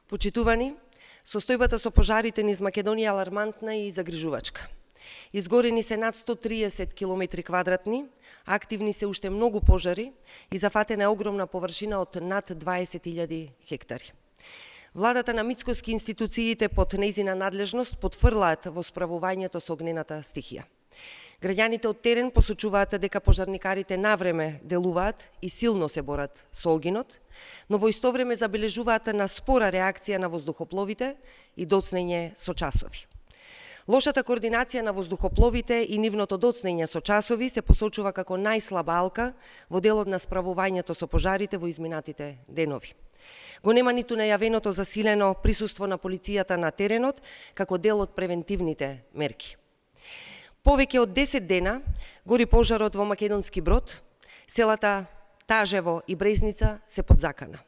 Почитувани, состојбата со пожарите низ Македонија е алармантна и загрижувачка. Изгорени се над 130 километри квадратни, активни се уште многу пожари и зафатена е огромна површина од над 20.000 хектари. Владата на Мицкоски институциите под нејзина надлежност потврлаат во справувањето со огнената стихија. Граѓаните од терен посочуваат дека пожарникарите навреме делуваат и силно се борат со огинот, но во исто време забележуваат на спора реакција на воздухопловите и доцнење со часови. Лошата координација на воздухопловите и нивното доцнење со часови се посочува како најслаба алка во делот на справувањето со пожарите во изминатите денови. Го нема ниту најавеното засилено присуство на полицијата на теренот како дел од превентивните мерки. Повеќе од 10 дена гори пожарот во Македонски Брод, селата Тажево и Брезница се под закана.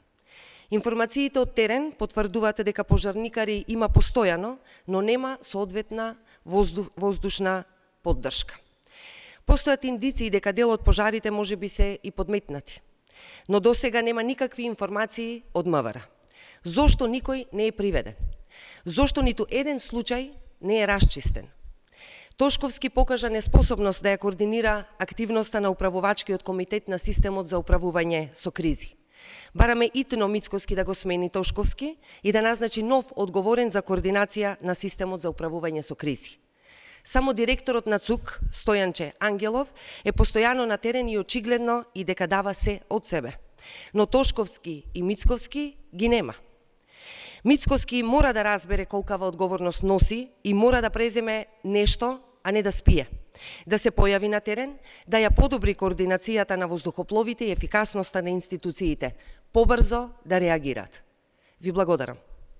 Информациите од терен потврдуваат дека пожарникари има постојано, но нема соодветна воздушна поддршка. Постојат индиции дека дел од пожарите можеби се и подметнати, но досега нема никакви информации од МВР. Зошто никој не е приведен? Зошто ниту еден случај не е расчистен? Тошковски покажа неспособност да ја координира активноста на управувачкиот комитет на системот за управување со кризи. Бараме итно Мицкоски да го смени Тошковски и да назначи нов одговорен за координација на системот за управување со кризи. Само директорот на ЦУК, Стојанче Ангелов, е постојано на терен и очигледно и дека дава се од себе. Но Тошковски и Мицковски ги нема. Мицкоски мора да разбере колкава одговорност носи и мора да преземе нешто, а не да спие. Да се појави на терен, да ја подобри координацијата на воздухопловите и ефикасноста на институциите, побрзо да реагираат. Ви благодарам.